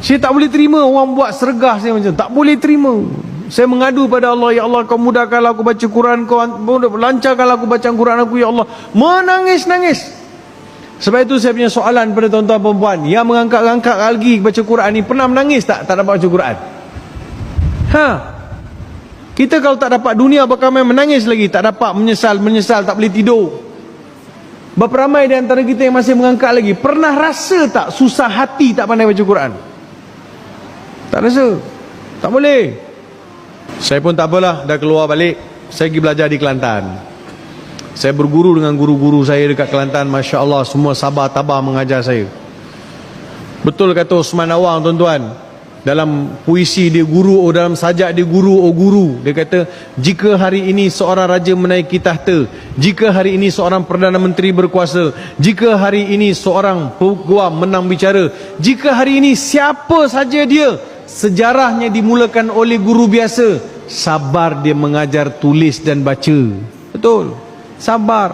Saya tak boleh terima orang buat sergah saya macam, tak boleh terima. Saya mengadu pada Allah, ya Allah kau mudahkanlah aku baca Quran, kau lancarkanlah aku baca Quran aku, ya Allah. Menangis-nangis. Sebab itu saya punya soalan pada tuan-tuan perempuan yang mengangkat-angkat lagi baca Quran ni, pernah menangis tak dapat baca Quran? Kita kalau tak dapat dunia bakal main menangis lagi, tak dapat, menyesal, tak boleh tidur. Berapa ramai di antara kita yang masih mengangkat lagi, pernah rasa tak susah hati tak pandai baca Quran? Tak rasa. Tak boleh. Saya pun tak apalah, dah keluar balik, saya pergi belajar di Kelantan. Saya berguru dengan guru-guru saya dekat Kelantan. Masya Allah, semua sabar tabah mengajar saya. Betul kata Osman Awang tuan-tuan, dalam puisi dia guru, dalam sajak dia guru, guru. Dia kata, jika hari ini seorang raja menaiki tahta, jika hari ini seorang Perdana Menteri berkuasa, jika hari ini seorang peguam menang bicara, jika hari ini siapa saja dia, sejarahnya dimulakan oleh guru biasa. Sabar dia mengajar tulis dan baca. Betul, sabar.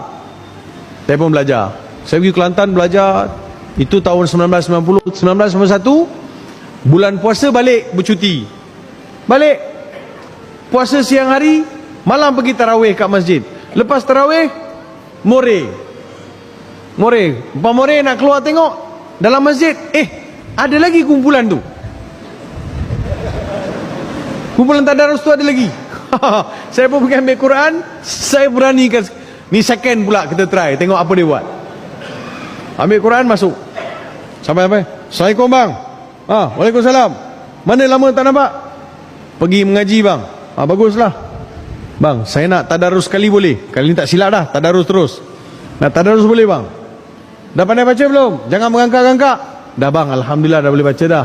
Saya pun belajar. Saya pergi Kelantan belajar. Itu tahun 1990. 1991 bulan puasa balik bercuti. Balik puasa siang hari, malam pergi tarawih kat masjid. Lepas tarawih more nak keluar tengok dalam masjid, ada lagi kumpulan tu. Kumpulan tadarus tu ada lagi. Saya pun pergi ambil Quran. Saya beranikan, ni second pula kita try, tengok apa dia buat. Ambil Quran, masuk. Sampai Assalamualaikum bang. Waalaikumsalam. Mana lama tak nampak? Pergi mengaji bang. Baguslah bang, saya nak tadarus sekali boleh? Kali ni tak silap dah, tadarus terus. Nak tadarus boleh bang? Dah pandai baca belum? Jangan mengangkat-angkat. Dah bang, alhamdulillah dah boleh baca dah.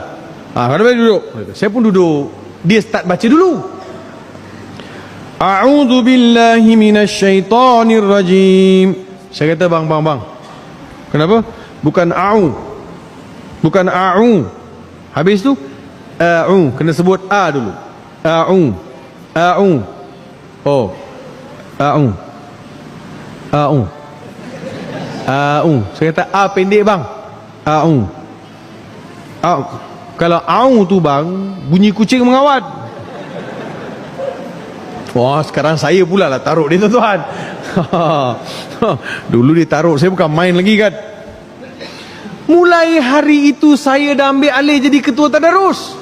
Kau boleh duduk. Saya pun duduk. Dia start baca dulu. A'udzu billahi minasyaitonir rajim. Saya kata bang. Kenapa? Bukan a'u. Habis tu a'u, kena sebut a dulu. A'u. Oh. A'u. Saya kata a pendek bang. A'u. Kalau a'u tu bang, bunyi kucing mengawat. Wah, sekarang saya pula lah taruh dia tuan-tuan. Dulu dia taruh, saya bukan main lagi kan. Mulai hari itu saya dah ambil alih jadi ketua tadarus.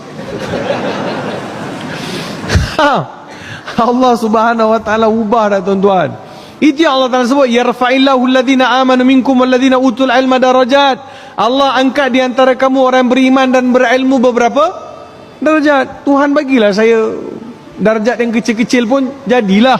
Allah Subhanahu wa taala ubah dah tuan-tuan. Itu yang Allah Taala sebut, yarfa'illahu alladhina amanu minkum walladhina utul ilma darajat. Allah angkat di antara kamu orang beriman dan berilmu beberapa darajat. Tuhan bagilah saya darjat yang kecil-kecil pun jadilah.